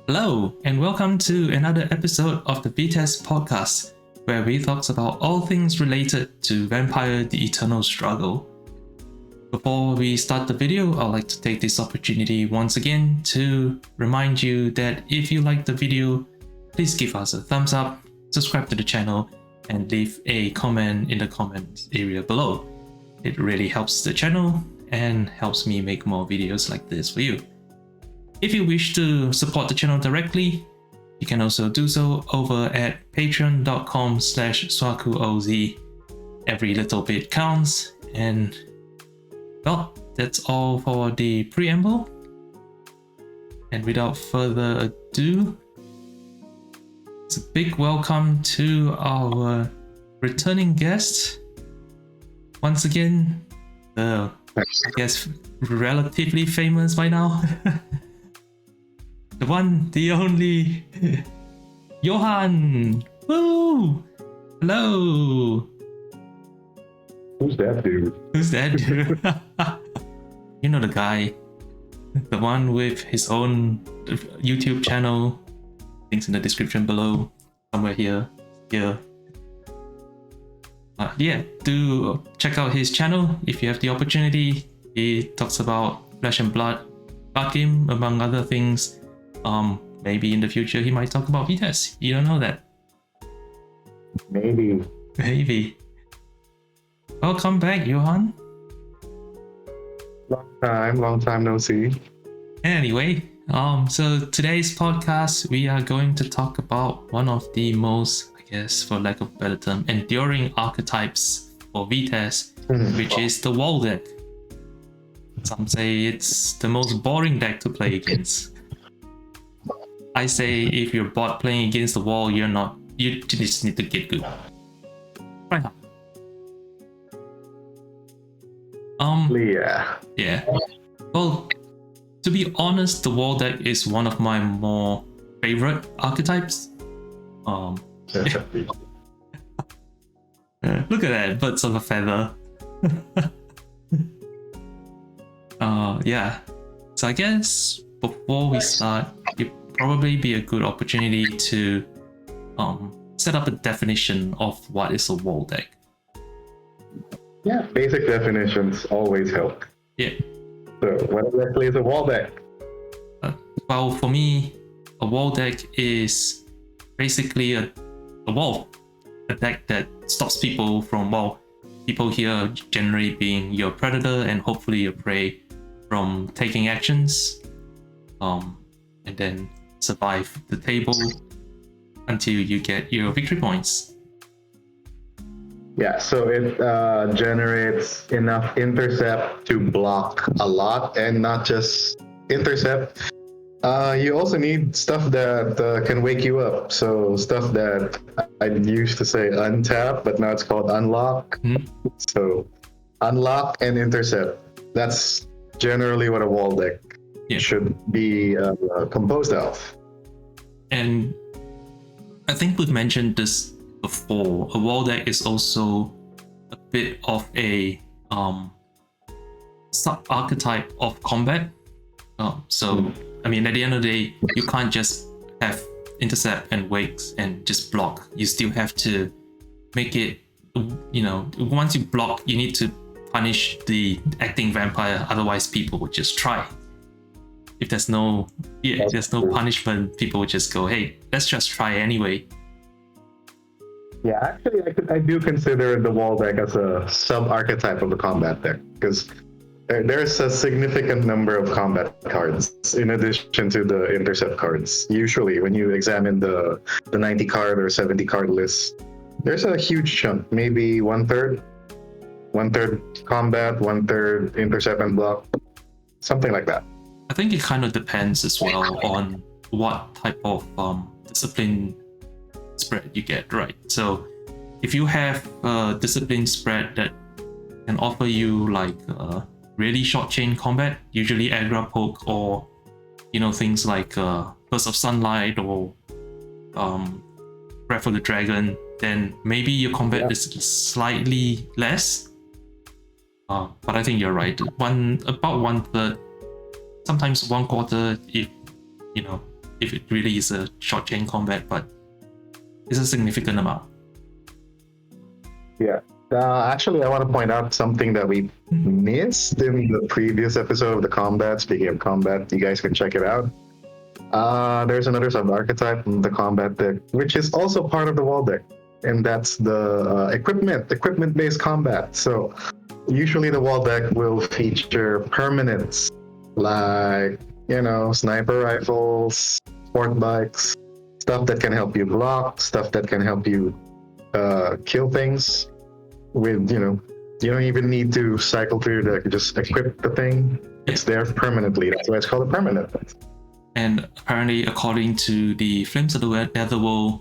Hello, and welcome to another episode of the VtES podcast, where we talk about all things related to Vampire: The Eternal Struggle. Before we start the video, I'd like to take this opportunity once again to remind you that if you like the video, please give us a thumbs up, subscribe to the channel, and leave a comment in the comments area below. It really helps the channel and helps me make more videos like this for you. If you wish to support the channel directly, you can also do so over at patreon.com/swakuoz. Every little bit counts, and well, that's all for the preamble. And without further ado, it's a big welcome to our returning guest. Once again, I guess relatively famous by now. The one, the only, Johann! Woo! Hello! Who's that dude? Who's that dude? You know the guy. The one with his own YouTube channel. Links in the description below. Somewhere here. Yeah, do check out his channel if you have the opportunity. He talks about Flesh and Blood card game, among other things. Maybe in the future he might talk about VtES. You don't know that. Maybe. Welcome back, Johann. Long time no see. Anyway, so today's podcast we are going to talk about one of the most, I guess, for lack of a better term, enduring archetypes for VtES, which is the wall deck. Some say it's the most boring deck to play against. I say if you're bot playing against the wall, you just need to get good. Right now. Yeah. Well, to be honest, the wall deck is one of my more favorite archetypes. Look at that, birds of a feather. Yeah. So I guess before we start, it'd probably be a good opportunity to set up a definition of what is a wall deck. Yeah, basic definitions always help. Yeah. So what exactly is a wall deck? Well, for me, a wall deck is basically a deck that stops people from, people here generally being your predator and hopefully your prey, from taking actions, and then survive the table until you get your victory points. Yeah, so it generates enough intercept to block a lot, and not just intercept. You also need stuff that can wake you up. So stuff that I used to say untap, but now it's called unlock. So unlock and intercept. That's generally what a wall deck should be composed of. And I think we've mentioned this before. A wall deck is also a bit of a sub-archetype of combat. I mean, at the end of the day, you can't just have intercept and wakes and just block. You still have to make it, once you block, you need to punish the acting vampire, otherwise people would just try. If there's no punishment, people would just go, hey, let's just try anyway. Yeah, actually, I do consider the wall deck as a sub-archetype of the combat deck, because there's a significant number of combat cards in addition to the intercept cards. Usually, when you examine the 90 card or 70 card list, there's a huge chunk, maybe one third combat, 1/3 intercept and block, something like that. I think it kind of depends as well on what type of discipline spread you get, right? So if you have a discipline spread that can offer you like really short chain combat, usually aggro poke, or things like Burst of Sunlight or Breath of the Dragon, then maybe your combat is slightly less, But I think you're right. About 1/3, sometimes 1/4, if it really is a short chain combat, but it's a significant amount. Yeah. Actually, I want to point out something that we missed in the previous episode of the combat. Speaking of combat, you guys can check it out. There's another sub-archetype in the combat deck, which is also part of the wall deck, and that's the equipment-based combat. So usually the wall deck will feature permanents like, sniper rifles, sport bikes, stuff that can help you block, stuff that can help you kill things with, you don't even need to cycle through the deck, just equip the thing. It's there permanently. That's why it's called a permanent. And apparently, according to the Flames of the Netherworld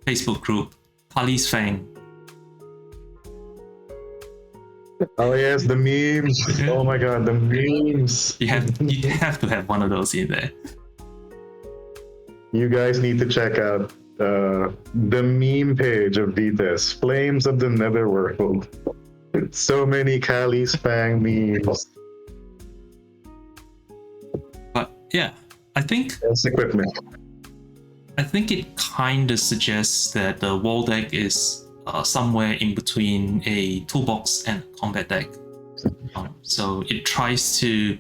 Facebook group, Kali's Fang. Oh yes, the memes. Oh my god, the memes. You have to have one of those in there. You guys need to check out the meme page of VtES, Flames of the Netherworld. So many Kali's Fang memes. But yeah, I think that's equipment. I think it kind of suggests that the wall deck is somewhere in between a toolbox and a combat deck. So it tries to,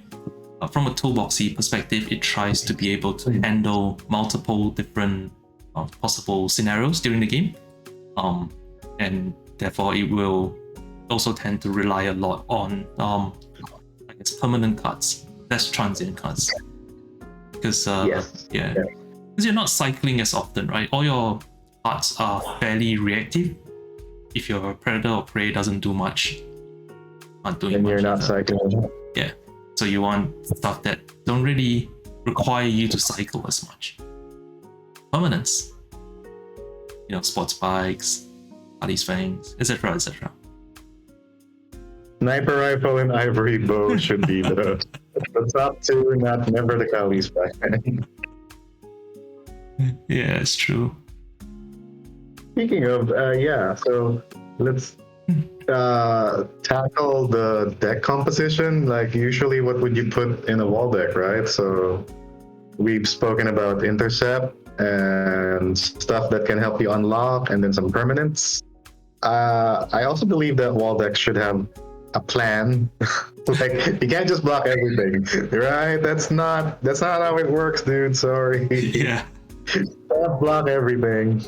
from a toolboxy perspective, it tries to be able to handle multiple different possible scenarios during the game, and therefore it will also tend to rely a lot on, I guess, permanent cards, less transient cards. Because because you're not cycling as often, right? All your cards are fairly reactive. If your predator or prey doesn't do much, and you're not cycling. Yeah, so you want stuff that don't really require you to cycle as much. Permanence, sports bikes, Kali's Fangs, etc., etc. Sniper rifle and ivory bow should be the top two, never the Kali's Fang. Yeah, it's true. Speaking of, so let's tackle the deck composition. Like, usually what would you put in a wall deck, right? So we've spoken about intercept and stuff that can help you unlock, and then some permanents. I also believe that wall decks should have a plan. Like, you can't just block everything, right? That's not how it works, dude. Sorry. Yeah. Don't block everything.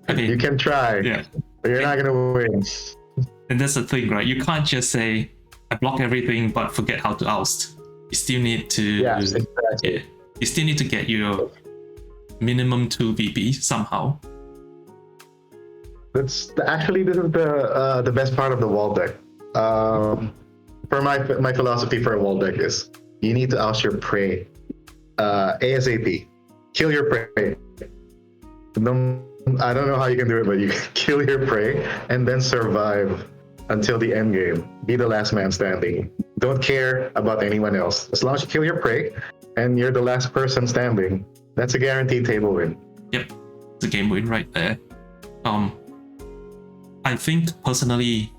You can try, but you're not gonna win. And that's the thing, right? You can't just say, I block everything but forget how to oust. You still need to you still need to get your minimum 2 VP somehow. This is the best part of the wall deck. For my philosophy for a wall deck is, you need to oust your prey ASAP. Kill your prey. I don't know how you can do it, but you can kill your prey and then survive until the end game. Be the last man standing. Don't care about anyone else. As long as you kill your prey and you're the last person standing, that's a guaranteed table win. Yep, it's a game win right there. I think personally,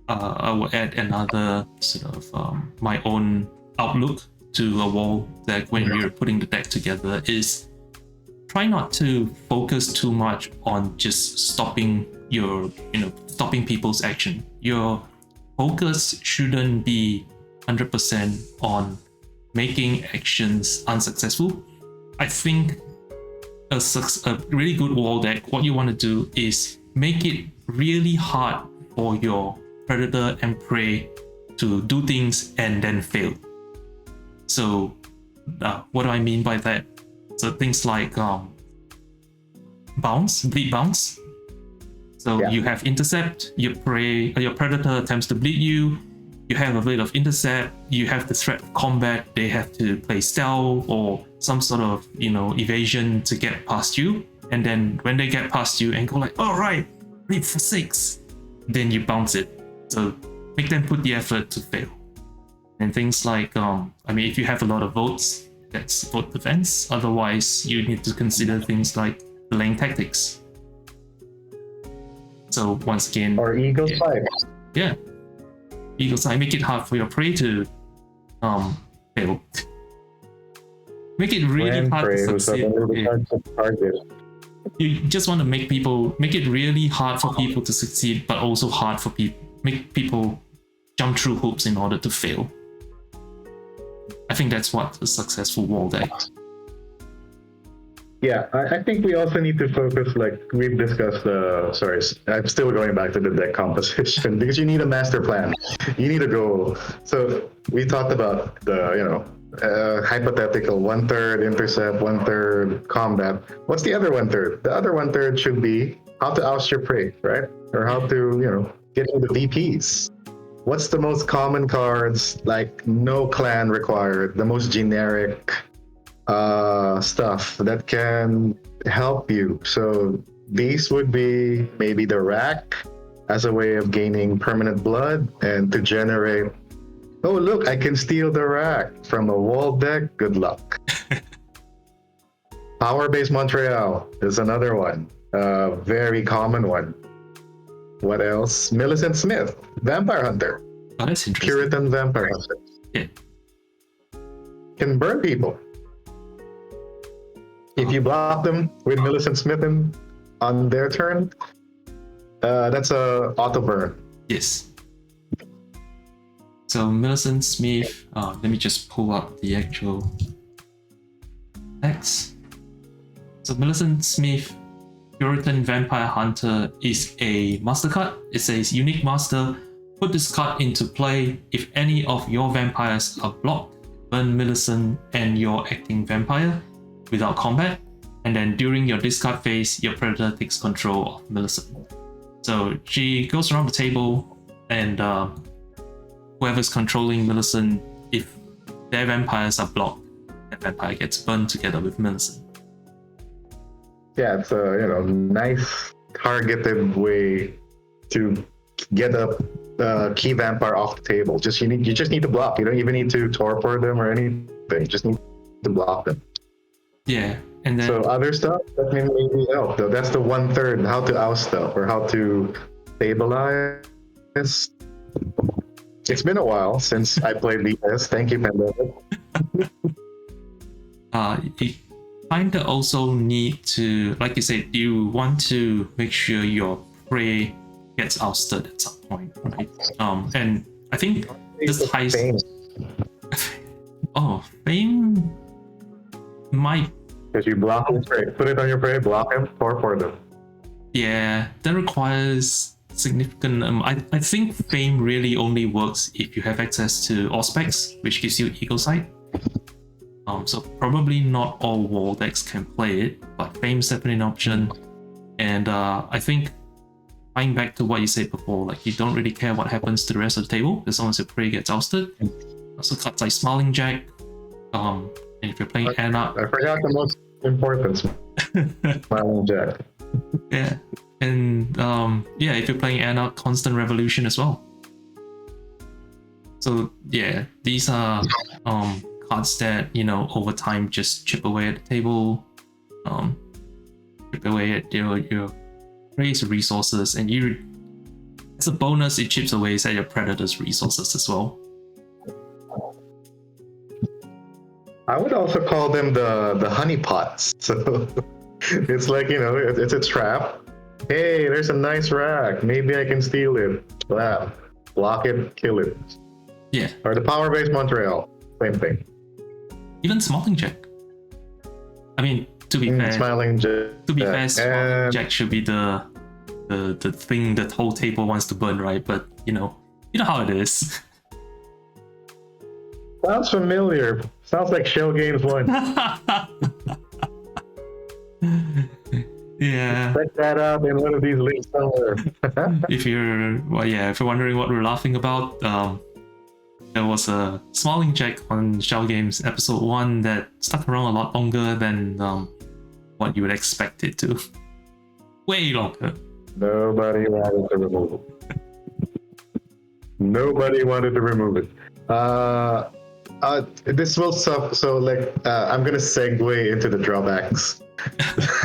I will add another sort of my own outlook to a wall deck when you're putting the deck together is, try not to focus too much on just stopping people's action. Your focus shouldn't be 100% on making actions unsuccessful. I think a really good wall deck, what you want to do is make it really hard for your predator and prey to do things and then fail. So what do I mean by that? So things like bleed bounce. So you have intercept, your predator attempts to bleed you, you have a bit of intercept, you have the threat of combat, they have to play stealth or some sort of evasion to get past you, and then when they get past you and go like, all right, bleed for 6, then you bounce it. So make them put the effort to fail. And things like, if you have a lot of votes, that's vote defense. Otherwise, you need to consider things like delaying tactics. So once again, or eagle spikes. Yeah. eagle sight, make it hard for your prey to fail. Make it really hard to succeed. You just want to make it really hard for people to succeed, but also hard for make people jump through hoops in order to fail. I think that's what a successful wall deck. Yeah, I think we also need to focus, like we've discussed, sorry, I'm still going back to the deck composition because you need a master plan. You need a goal. So we talked about the, hypothetical 1/3 intercept, 1/3 combat. What's the other 1/3? The other 1/3 should be how to oust your prey, right? Or how to, get into the VPs. What's the most common cards, like no clan required, the most generic stuff that can help you? So these would be maybe the rack as a way of gaining permanent blood and to generate, oh look, I can steal the rack from a wall deck, good luck. Power Base Montreal is another one, very common one. What else? Millicent Smith, Vampire Hunter. Oh, that's interesting. Puritan Vampire Hunter. Yeah. Can burn people. If you block them with Millicent Smith on their turn, that's a auto burn. Yes. So Millicent Smith, let me just pull up the actual text. So Millicent Smith, Puritan Vampire Hunter is a master card. It says unique master. Put this card into play if any of your vampires are blocked. Burn Millicent and your acting vampire without combat, and then during your discard phase, your predator takes control of Millicent. So she goes around the table, and whoever's controlling Millicent, if their vampires are blocked, that vampire gets burned together with Millicent. Yeah, it's a nice targeted way to get a key vampire off the table. You just need to block. You don't even need to torpor them or anything. You just need to block them. Yeah, and then so other stuff that may maybe help though. That's the 1/3, how to oust stuff or how to stabilize. It's been a while since I played VtES. Thank you, Pandemic. You kind of also need to, like you said, you want to make sure your prey gets ousted at some point, right? And I think this heist. Oh, Fame might. Because you block his prey, put it on your prey, block him, torpor them. Yeah, that requires significant. I think Fame really only works if you have access to Auspex, which gives you Eagle Sight. So probably not all wall decks can play it, but Fame's definitely an option. And I think, tying back to what you said before, like you don't really care what happens to the rest of the table as long as your prey gets ousted. Also cards like Smiling Jack. And if you're playing Anarch, I forgot the most important Smiling Jack. Yeah, and if you're playing Anarch, Constant Revolution as well. So yeah, these are cards that over time just chip away at the table, chip away at your prey's resources, and as a bonus, it chips away at your predator's resources as well. I would also call them the honeypots. So it's like, it's a trap. Hey, there's a nice rack. Maybe I can steal it. Blah. Block it, kill it. Yeah. Or the Power Base Montreal. Same thing. Even Smiling Jack. I mean, to be fair, Smiling Jack should be the thing that the whole table wants to burn, right? But you know how it is. Sounds familiar. Sounds like Shell Games 1. Yeah. Check that out in one of these links somewhere. If you're wondering what we're laughing about, there was a Smiling Jack on Shell Games episode 1 that stuck around a lot longer than what you would expect it to. Way longer. Nobody wanted to remove it. Nobody wanted to remove it. This will I'm gonna segue into the drawbacks.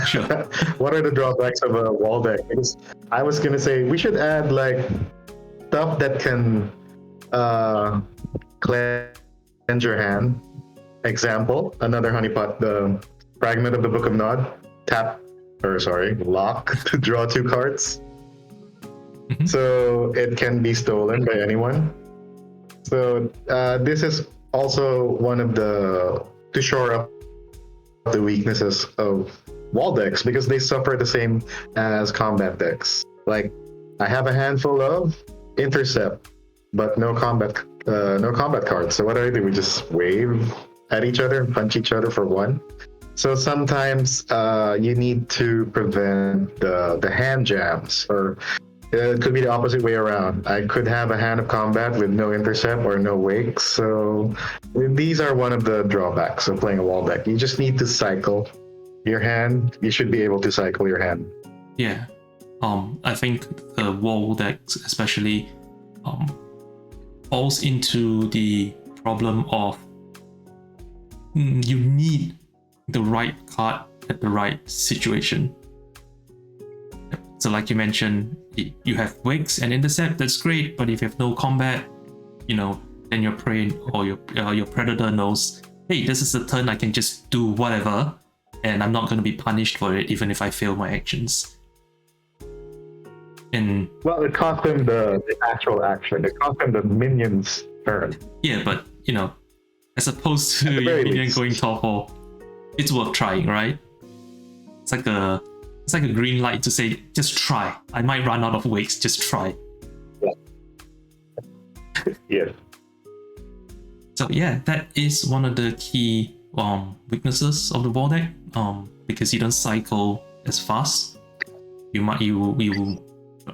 Sure. What are the drawbacks of a wall deck? Because I was gonna say we should add like stuff that can cleanse your hand. Example, another honeypot, the fragment of the Book of Nod, lock to draw 2 cards. So it can be stolen by anyone. So this is also one of to shore up the weaknesses of wall decks, because they suffer the same as combat decks. Like, I have a handful of intercept, but no combat cards. So what do? We just wave at each other and punch each other for 1. So sometimes you need to prevent the hand jams, or it could be the opposite way around. I could have a hand of combat with no intercept or no wakes. So these are one of the drawbacks of playing a wall deck. You just need to cycle your hand. You should be able to cycle your hand. Yeah. I think the wall decks especially falls into the problem of you need the right card at the right situation. So like you mentioned, you have wakes and intercept, that's great, but if you have no combat, then your prey or your predator knows, hey, this is the turn I can just do whatever, and I'm not going to be punished for it even if I fail my actions. And well, it cost him the actual action. It cost him the minion's turn. Yeah, but as opposed to your minion going top 4, it's worth trying, right? It's like a green light to say, just try. I might run out of wakes, just try. Yeah. So yeah, that is one of the key weaknesses of the wall deck. Because you don't cycle as fast, you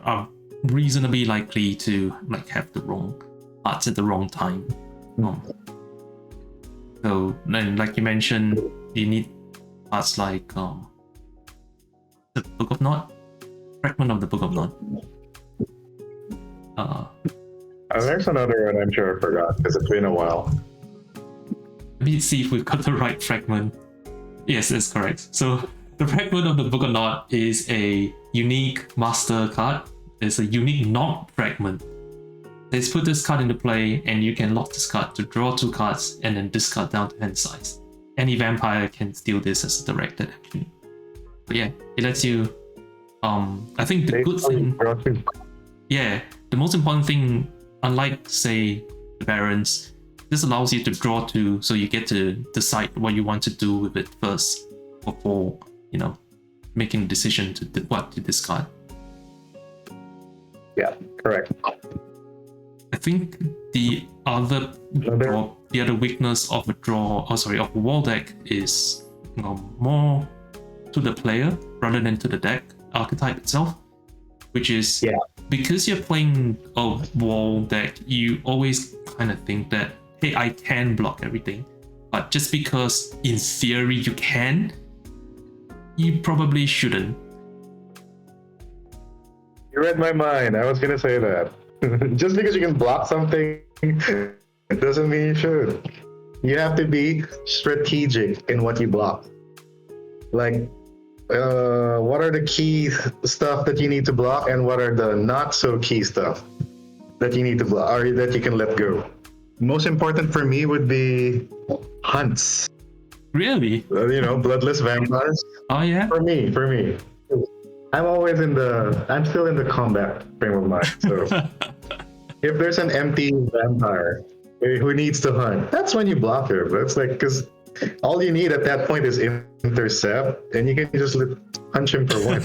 are reasonably likely to have the wrong parts at the wrong time. So then, like you mentioned, you need parts like the Book of Nod, fragment of the Book of Nod. There's another one I'm sure I forgot because it's been a while. Let me see if we've got the right fragment. Yes, that's correct. So the fragment of the Book of Nod is a unique master card. It's a unique knock fragment. Let's put this card into play, and you can lock this card to draw 2 cards and then discard down to hand size. Any vampire can steal this as a directed action. But yeah, it lets you. I think the good thing. Yeah, the most important thing, unlike say the Barons, this allows you to draw 2, so you get to decide what you want to do with it first before making a decision to what to discard. Yeah, correct. I think the other weakness of a wall deck is more to the player rather than to the deck archetype itself, which is because you're playing a wall deck, you always kind of think that, hey, I can block everything, but just because in theory you can, you probably shouldn't. You read my mind. I was gonna say that. Just because you can block something, it doesn't mean you should. You have to be strategic in what you block. Like, what are the key stuff that you need to block, and what are the not so key stuff that you need to block, or that you can let go? Most important for me would be hunts. Really? Bloodless vampires. Oh yeah. For me. I'm still in the combat frame of mind. So if there's an empty vampire who needs to hunt, that's when you block her. That's because all you need at that point is intercept, and you can just punch him for 1.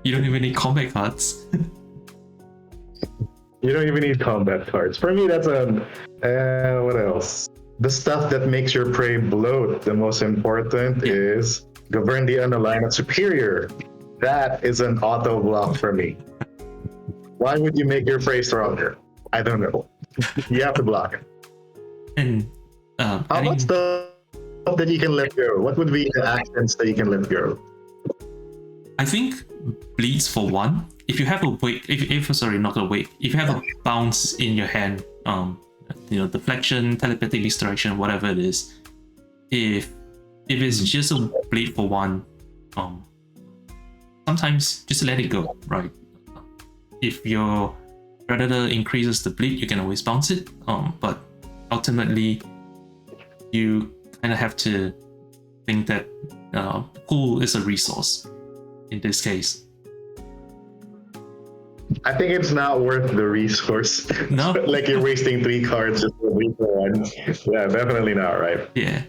You don't even need combat cards. You don't even need combat cards. For me, that's what else? The stuff that makes your prey bloat. The most important is govern the unaligned superior. That is an auto block for me. Why would you make your prey stronger? I don't know. You have to block it. And how about stuff that you can let go? What would be the actions that you can let go? I think bleeds for 1. If you have a wake, if you have a bounce in your hand, deflection, telepathic misdirection, whatever it is, if it's just a bleed for 1, sometimes just let it go, right? If your Predator increases the bleed, you can always bounce it. But ultimately, you kind of have to think that pool is a resource in this case. I think it's not worth the resource. No? Like you're wasting 3 cards just for bleed for 1. Yeah, definitely not, right? Yeah.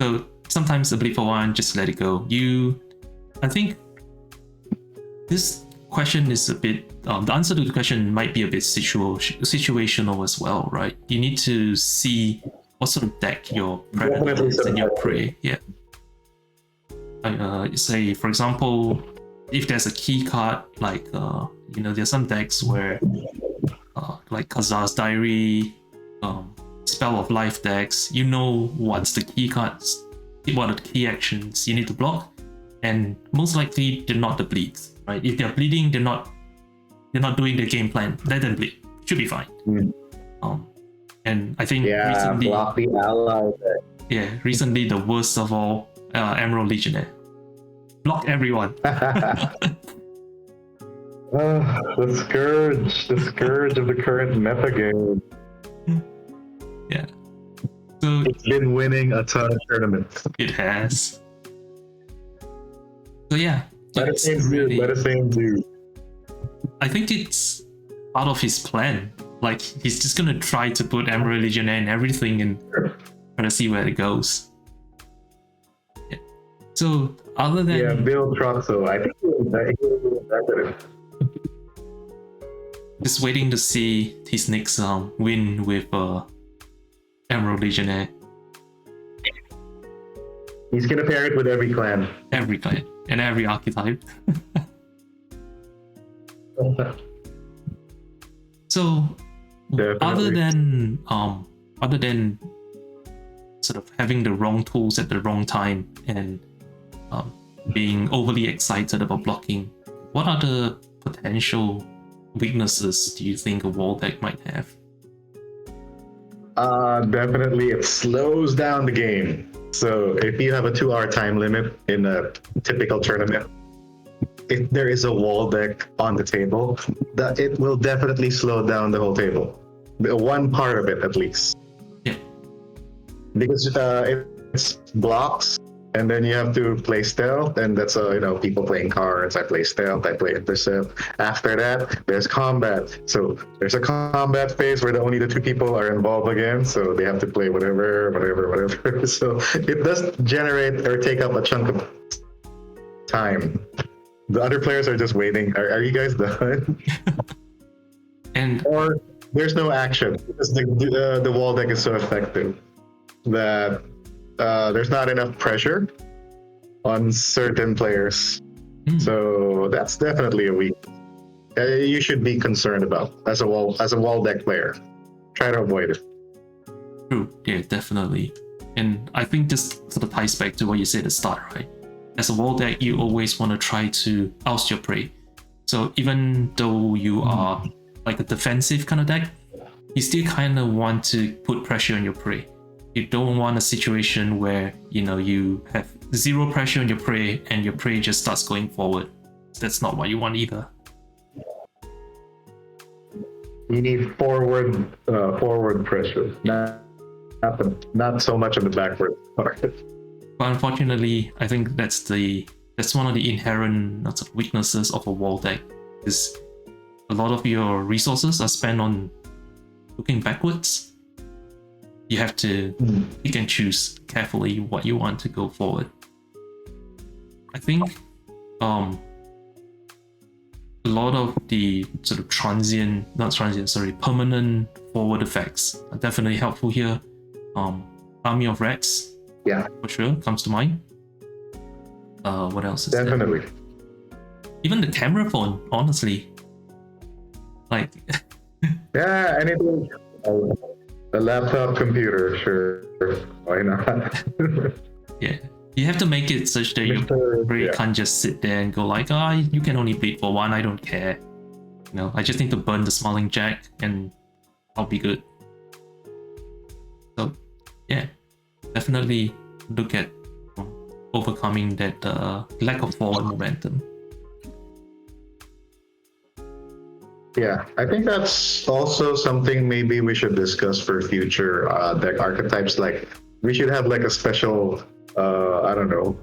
So sometimes the bleed for 1, just let it go. I think this question is a bit, the answer to the question might be a bit situational as well, right? You need to see what sort of deck your Predator is and your Prey. Yeah. Say, for example, if there's a key card, like, there's some decks where, like Khazar's Diary, Spell of Life decks, what's the key cards, what are the key actions you need to block, and most likely they're not the bleeds, right? If they're bleeding, they're not doing the game plan. Let them bleed. Should be fine. And I think recently, block the ally. Yeah, recently the worst of all, Emerald Legionnaire. Block everyone. The scourge of the current meta game. Yeah. So it's been winning a ton of tournaments. It has. So yeah. Let us same dude. I think it's part of his plan. Like, he's just gonna try to put Emerald Legionnaire in everything and try to see where it goes. Yeah. So other than Bill Troxel, I think he was better. Just waiting to see his next win with Emerald Legionnaire. He's gonna pair it with every clan. Every clan and every archetype. So other than sort of having the wrong tools at the wrong time and being overly excited about blocking, what other potential weaknesses do you think a wall deck might have? Definitely it slows down the game. So if you have a 2-hour time limit in a typical tournament, if there is a wall deck on the table, that it will definitely slow down the whole table. One part of it at least. Yeah. Because it's blocks, and then you have to play stealth, and that's people playing cards. I play stealth, I play intercept. After that, there's combat. So there's a combat phase where only the 2 people are involved again, so they have to play whatever. So it does generate or take up a chunk of time. The other players are just waiting. Are you guys done? Or there's no action because the wall deck is so effective that there's not enough pressure on certain players. So that's definitely a weakness. You should be concerned about as a wall deck player. Try to avoid it. True, yeah, definitely. And I think this sort of ties back to what you said at the start, right? As a wall deck, you always want to try to oust your prey. So even though you are like a defensive kind of deck, you still kind of want to put pressure on your prey. You don't want a situation where, you have 0 pressure on your prey and your prey just starts going forward. That's not what you want either. You need forward pressure, not so much on the backward part. But unfortunately, I think that's one of the inherent sort of weaknesses of a wall deck, is a lot of your resources are spent on looking backwards. You have to pick and choose carefully what you want to go forward. I think a lot of the sort of permanent forward effects are definitely helpful here. Army of Rats, for sure, comes to mind. What else is definitely there? Even the camera phone, honestly. Like yeah, anything. A laptop computer, sure. Why not? Yeah. You have to make it such that you really can't just sit there and go like, you can only bleed for 1, I don't care. I just need to burn the Smiling Jack and I'll be good. So yeah, definitely look at overcoming that lack of forward momentum. Yeah, I think that's also something maybe we should discuss for future deck archetypes. Like, we should have like a special, I don't know,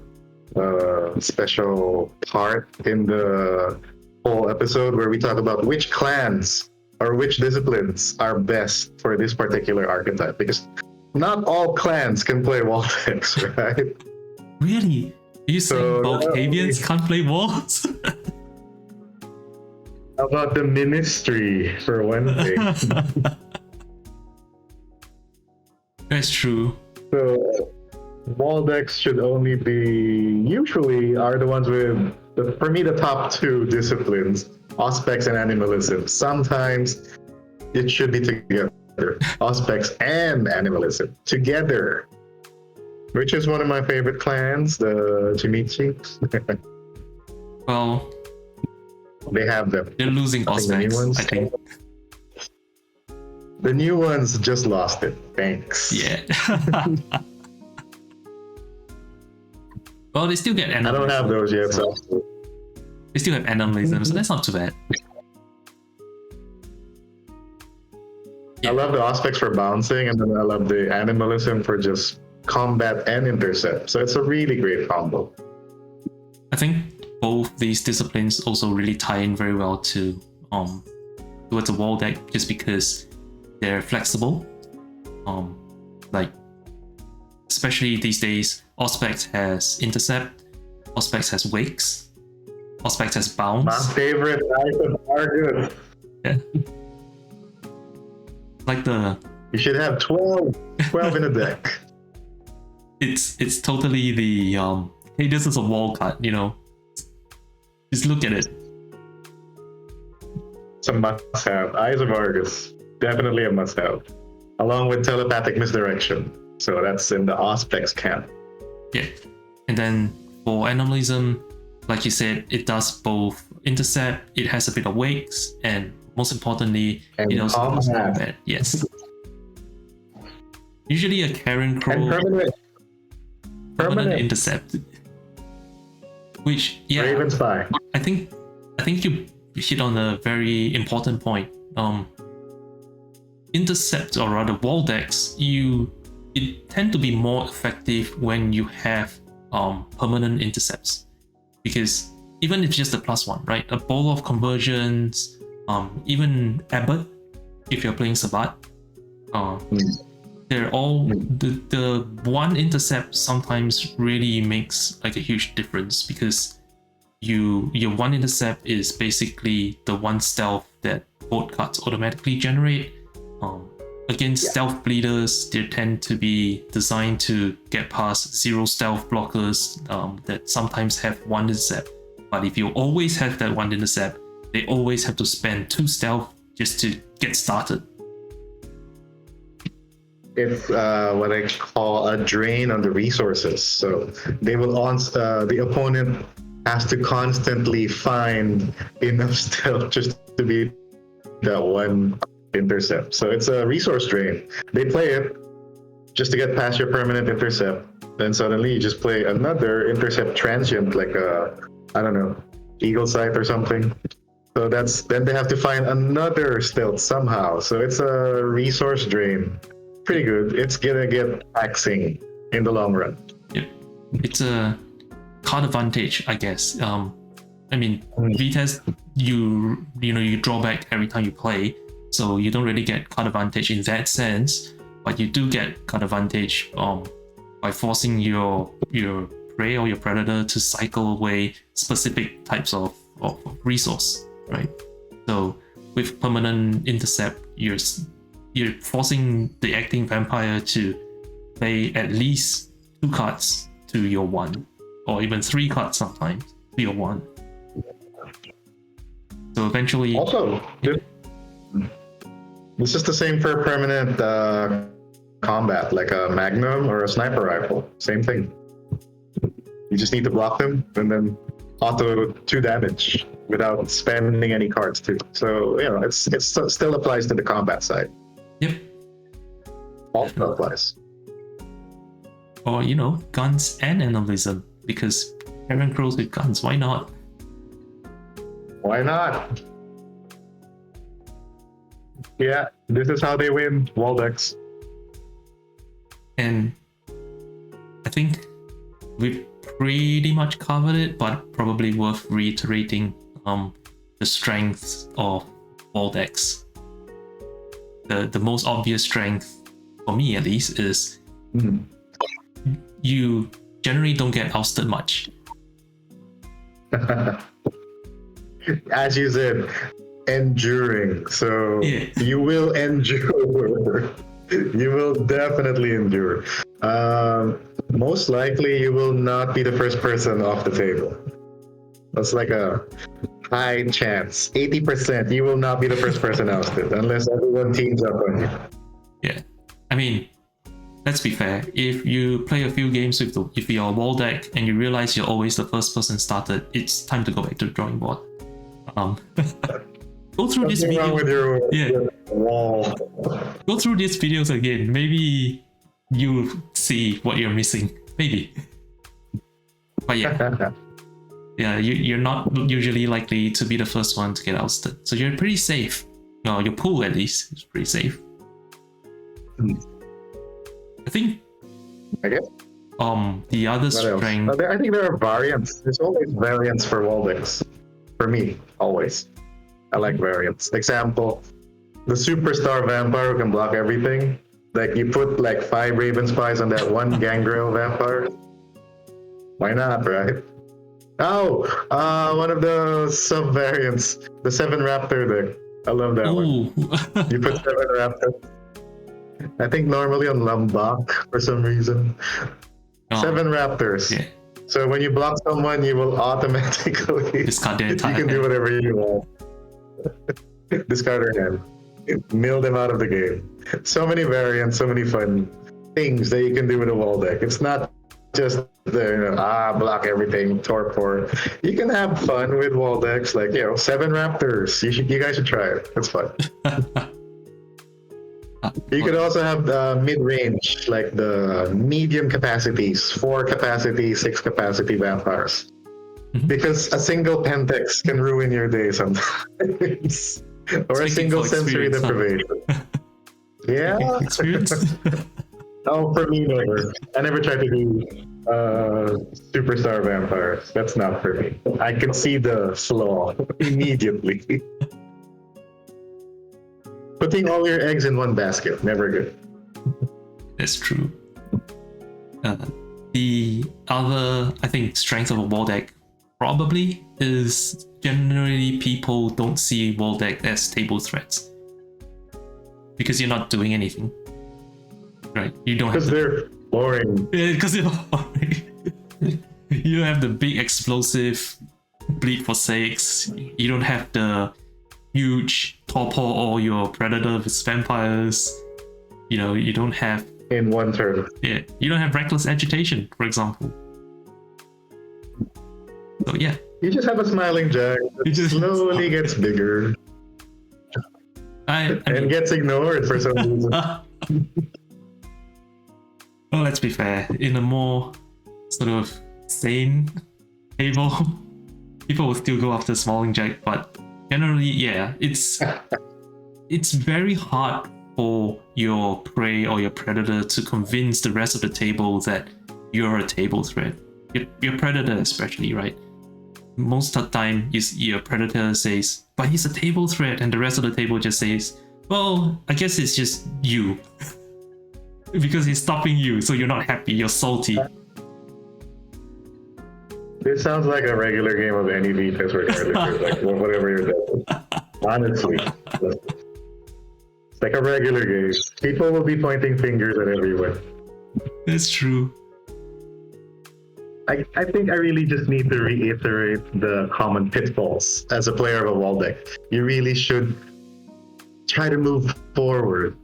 special part in the whole episode where we talk about which clans or which disciplines are best for this particular archetype. Because not all clans can play wall decks, right? Really? Are you saying Volcavians can't play walls? How about the ministry for one thing? That's true. So wall decks should only be usually are the ones with for me the top two disciplines, Auspex and Animalism. Sometimes it should be together. Auspex and Animalism together. Which is one of my favorite clans, the Jimichi. Well, they have them. they're losing Auspex, I think. The new ones just lost it. Thanks. Yeah. Well, they still get I animalism. don't have those yet, so. They still have animalism, so that's not too bad. I love the Auspex for bouncing, and then I love the Animalism for just combat and intercept. So it's a really great combo. I think both these disciplines also really tie in very well to towards a wall deck, just because they're flexible. Like especially these days, Auspex has intercept, Auspex has wakes, Auspex has bounce. My favorite item, Argus. Yeah. Like you should have 12 in a deck. It's totally the hey, this is a wall card, you know. Just look at it. It's a must-have. Eyes of Argus, definitely a must-have, along with telepathic misdirection. So that's in the Auspex camp. Yeah, and then for Animalism, like you said, it does both intercept. It has a bit of wakes, and most importantly, and it also does combat. combat. Yes. Usually a Karen Crow And permanent intercept, which Raven Spy. I think you hit on a very important point. Intercept, or rather wall decks, it tend to be more effective when you have permanent intercepts, because even if it's just a +1, right? A Bowl of Conversions, even Abbot, if you're playing Sabat, they're all the one intercept sometimes really makes like a huge difference, because your one intercept is basically the one stealth that both cards automatically generate. Against stealth bleeders, they tend to be designed to get past 0 stealth blockers that sometimes have one intercept. But if you always have that one intercept, they always have to spend 2 stealth just to get started. It's what I call a drain on the resources. So they will the opponent has to constantly find enough stealth just to beat that one intercept. So it's a resource drain. They play it just to get past your permanent intercept. Then suddenly you just play another intercept transient, like I don't know, Eagle Sight or something. So then they have to find another stealth somehow. So it's a resource drain. Pretty good. It's gonna get taxing in the long run. Yep. It's a card advantage, I guess. I mean, VtES, you draw back every time you play, so you don't really get card advantage in that sense, but you do get card advantage by forcing your prey or your predator to cycle away specific types of resource, right? So with permanent intercept, you're forcing the acting vampire to play at least 2 cards to your 1, or even 3 cards sometimes to your 1. So eventually, also, this is the same for permanent combat, like a magnum or a sniper rifle. Same thing. You just need to block them and then auto 2 damage without spending any cards too. So it still applies to the combat side. Yep. Also applies. Or guns and animalism, because Karen Crows with guns. Why not? Why not? Yeah, this is how they win wall decks. And I think we've pretty much covered it, but probably worth reiterating the strengths of wall decks. The most obvious strength, for me at least, is you generally don't get ousted much. As you said, enduring. So you will endure. You will definitely endure. Most likely, you will not be the first person off the table. That's like a high chance. 80% you will not be the first person ousted unless everyone teams up on you. Yeah. I mean, let's be fair. If you play a few games with your wall deck and you realize you're always the first person started, it's time to go back to the drawing board. Go through this video. With your wall. Go through these videos again. Maybe you see what you're missing. Maybe. But yeah. Yeah, you're not usually likely to be the first one to get ousted. So you're pretty safe. Your pool, at least, is pretty safe. I think. I guess. The other strength. I think there are variants. There's always variants for wall decks. For me, always. I like variants. Example, the superstar vampire who can block everything. Like you put like 5 Raven Spies on that one Gangrel vampire. Why not, right? Oh, one of the sub variants, the 7 Raptor deck. I love that one. You put 7 Raptor. I think normally on Lumbach for some reason. 7 Raptors. Yeah. So when you block someone, you will automatically discard their entire you can do whatever you want. Discard their hand. Mill them out of the game. So many variants, so many fun things that you can do with a wall deck. It's not just block everything, torpor. You can have fun with wall decks, like 7 Raptors. You guys should try it. It's fun. You could also have the mid-range, like the medium capacities, 4 capacity, 6 capacity vampires. Because a single Pentex can ruin your day sometimes. Or a single sensory deprivation. Yeah. Oh, for me, never. I never tried to do superstar vampires. That's not for me. I can see the flaw immediately. Putting all your eggs in one basket, never good. That's true. The other, I think, strength of a wall deck probably is generally people don't see wall deck as table threats. Because you're not doing anything. Right? You don't have they're boring. Yeah, because they're boring. You don't have the big explosive bleed for 6. You don't have the huge torpor or your predator with vampires. You don't have in one turn. Yeah, you don't have reckless agitation, for example. So yeah. You just have a smiling jack that slowly gets bigger. And gets ignored for some reason. Well, let's be fair. In a more sort of sane table, people will still go after Smiling Jack, but generally, yeah, it's very hard for your prey or your predator to convince the rest of the table that you're a table threat. Your predator especially, right? Most of the time, your predator says, but he's a table threat, and the rest of the table just says, well, I guess it's just you. Because he's stopping you, so you're not happy, you're salty. This sounds like a regular game of any VtES regardless, like whatever you're doing. Honestly. It's like a regular game. People will be pointing fingers at everyone. That's true. I think I really just need to reiterate the common pitfalls as a player of a wall deck. You really should try to move forward.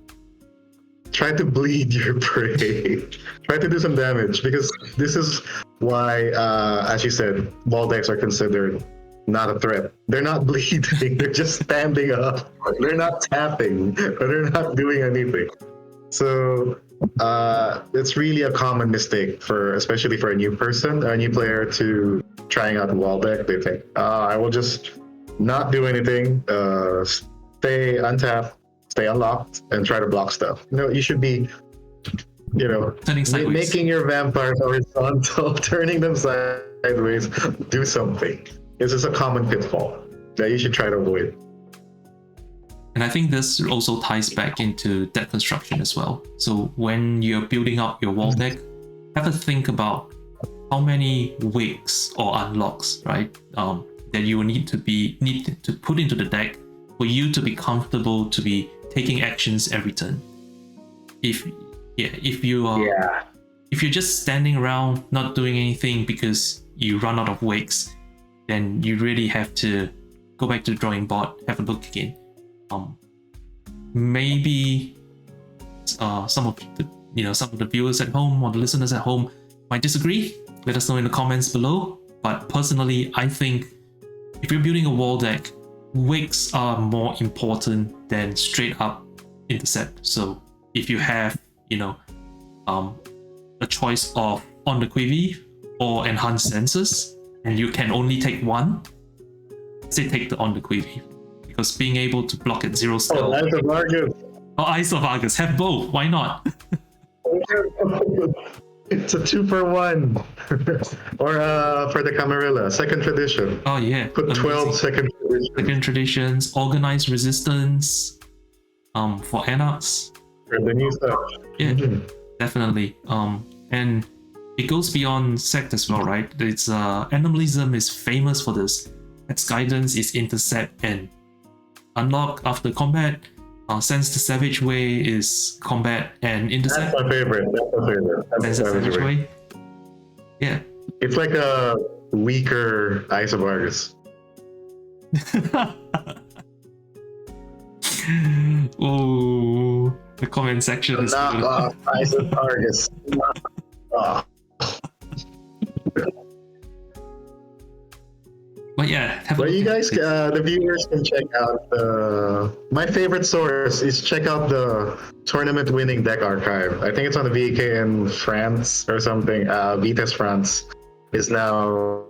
Try to bleed your prey. Try to do some damage, because this is why, as you said, wall decks are considered not a threat. They're not bleeding. They're just standing up. They're not tapping. Or they're not doing anything. So it's really a common mistake especially for a new person, a new player, to trying out a wall deck. They think, I will just not do anything, stay untapped, stay unlocked and try to block stuff. No, you should be, Turning sideways. making your vampires horizontal, turning them sideways. Do something. This is a common pitfall that you should try to avoid. And I think this also ties back into deck construction as well. So when you're building up your wall deck, have a think about how many wigs or unlocks, right? That you will need to put into the deck for you to be comfortable to be taking actions every turn. If you're just standing around not doing anything because you run out of wigs, then you really have to go back to the drawing board, have a look again. Maybe some of the viewers at home or the listeners at home might disagree. Let us know in the comments below. But personally, I think if you're building a wall deck, wigs are more important than straight up intercept. So if you have a choice of on the quivi or enhanced senses, and you can only take one, say take the on the quivi, because being able to block at 0 stealth. Eyes of Argus. Eyes of Argus, have both. Why not? It's a 2-for-1. Or for the Camarilla, second tradition. Oh yeah. Put 12 second traditions. Second traditions, organized resistance. For Anarchs. For the new stuff. Yeah, definitely. And it goes beyond sect as well, right? It's Animalism is famous for this. Its guidance is intercept and unlock after combat. Sense the Savage Way is combat and intercept. That's my favorite. Sense the Savage Way. Yeah. It's like a weaker Eyes of Argus. Oh, the comment section is knock off Eyes of Argus. But yeah, but you guys, the viewers can check out my favorite source is check out the tournament winning deck archive. I think it's on the VK in France or something. VtES France is now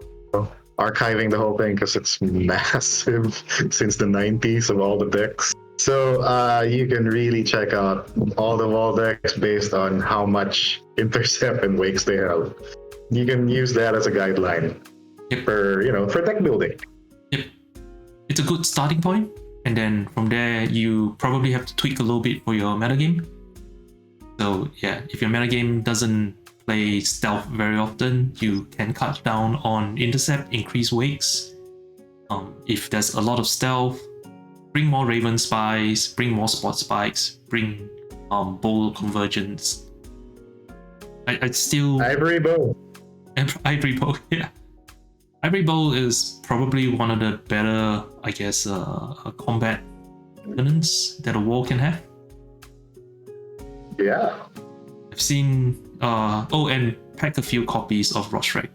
archiving the whole thing because it's massive since the 90s of all the decks. So you can really check out all the wall decks based on how much intercept and wakes they have. You can use that as a guideline. Yep. For deck building. Yep. It's a good starting point, and then from there you probably have to tweak a little bit for your metagame. So yeah, if your metagame doesn't play stealth very often, you can cut down on intercept, increase wakes. If there's a lot of stealth, bring more Raven Spies, bring more Spot Spikes, bring Bowl Convergence. I'd still Ivory Bow. Ivory Bow, yeah. Ivory Bowl is probably one of the better, I guess, combat elements that a war can have. Yeah. I've seen, and pack a few copies of Rostrak,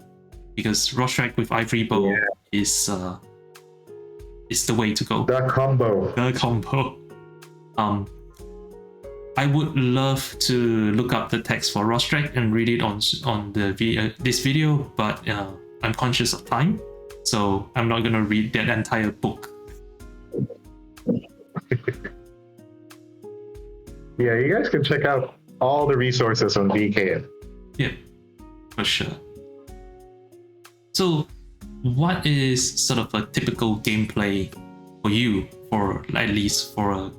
because Rostrak with Ivory Bowl is the way to go. The combo. I would love to look up the text for Rostrak and read it on this video, but I'm conscious of time, so I'm not gonna read that entire book. Yeah, you guys can check out all the resources on VK. Yeah, for sure. So, what is sort of a typical gameplay for you, for at least for a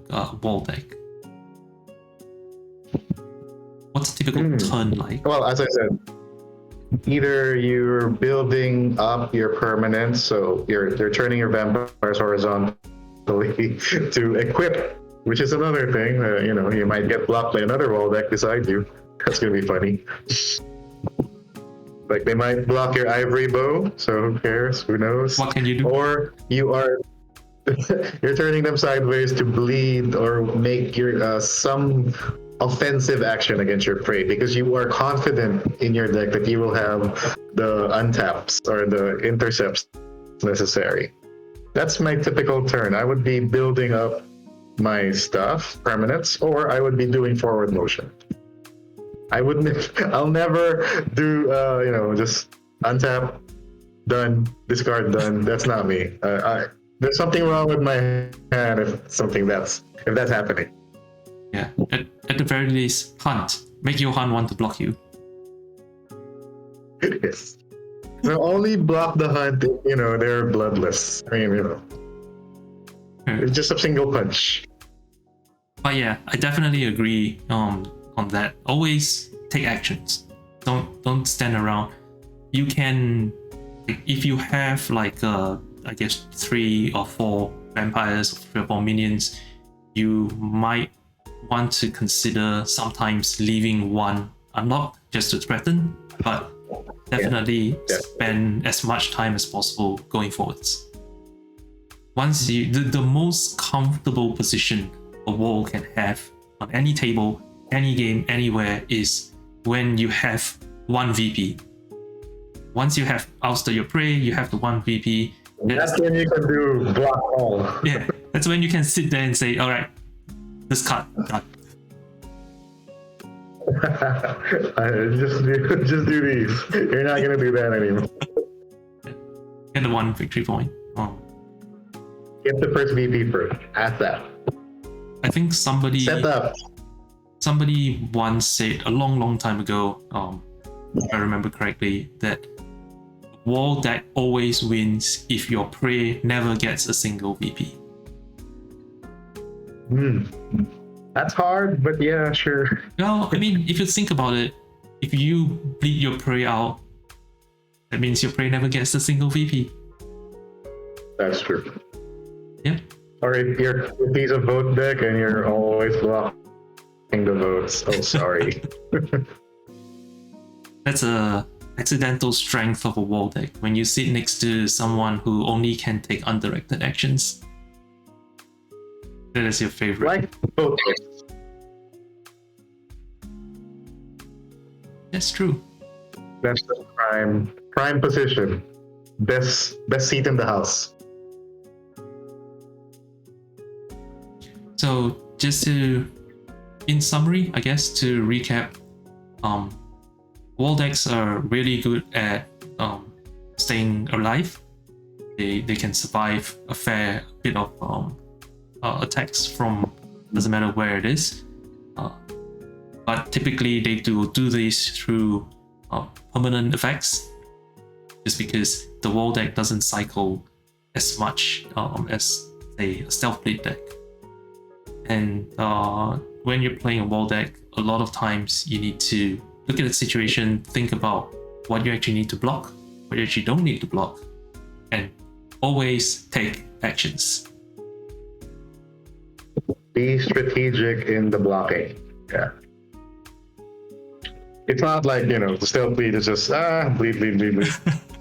wall deck? What's a typical turn like? Well, as I said, either you're building up your permanents, so you're turning your vampires horizontally to equip, which is another thing. You might get blocked by another wall deck beside you. That's gonna be funny. Like they might block your Ivory Bow, so who cares? Who knows? What can you do? Or you're turning them sideways to bleed or make your some offensive action against your prey, because you are confident in your deck that you will have the untaps or the intercepts necessary. That's my typical turn. I would be building up my stuff, permanents, or I would be doing forward motion. I'll never do just untap, done, discard, done. That's not me. There's something wrong with my hand if that's happening. Yeah, at the very least, hunt. Make Johann want to block you. Yes. They'll only block the hunt if, they're bloodless. I mean, it's just a single punch. But yeah, I definitely agree on that. Always take actions. Don't stand around. You can, if you have like I guess 3 or 4 vampires or 3 or 4 minions, you might want to consider sometimes leaving one unlocked just to threaten, but definitely spend as much time as possible going forwards. Once the most comfortable position a wall can have on any table, any game, anywhere is when you have 1 VP. Once you have ousted your prey, you have the 1 VP. That's when you can do block all. Yeah, that's when you can sit there and say, all right, this cut. just do these. You're not gonna do that anymore. Get the 1 victory point. Get the first VP first. Ask that. I think somebody set up. Somebody once said a long time ago, if I remember correctly, that wall deck always wins if your prey never gets a single VP. That's hard, but yeah, sure. Well, I mean, if you think about it, if you bleed your prey out, that means your prey never gets a single VP. That's true. Yeah. Or if you're a piece of vote deck and you're always blocking the votes. Oh, sorry. That's a accidental strength of a wall deck. When you sit next to someone who only can take undirected actions, that is your favorite. Like vote decks. That's true. That's the prime position. Best seat in the house. So just in summary, I guess to recap, wall decks are really good at staying alive. They can survive a fair bit of attacks from, doesn't matter where it is. But typically they do this through permanent effects, just because the wall deck doesn't cycle as much as say a stealth blade deck. And when you're playing a wall deck, a lot of times you need to look at the situation, think about what you actually need to block, what you actually don't need to block, and always take actions. Be strategic in the blocking. Yeah. It's not like, the stealth bleed is just, bleed.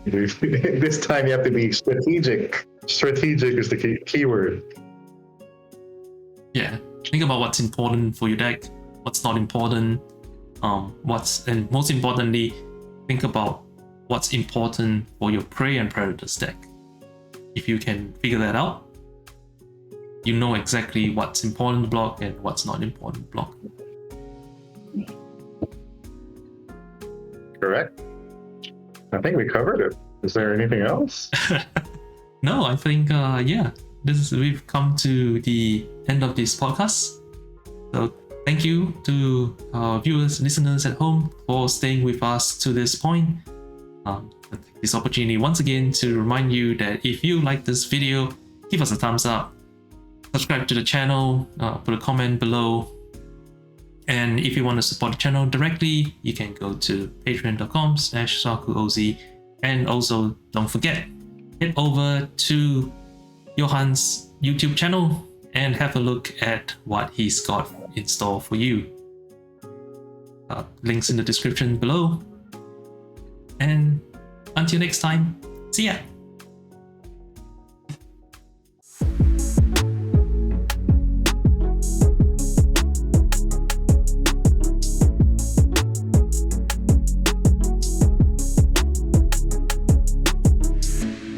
This time you have to be strategic. Strategic is the key word. Yeah, think about what's important for your deck, what's not important, and most importantly, think about what's important for your prey and predators deck. If you can figure that out, you know exactly what's important to block and what's not important to block. Correct. I think we covered it. Is there anything else? No, I think we've come to the end of this podcast. So thank you to our viewers, listeners at home for staying with us to this point. This opportunity once again to remind you that if you like this video, give us a thumbs up, subscribe to the channel, put a comment below, and if you want to support the channel directly, you can go to patreon.com/SakuOZ, and also don't forget, head over to Johann's YouTube channel and have a look at what he's got in store for you. Links in the description below. And until next time, see ya!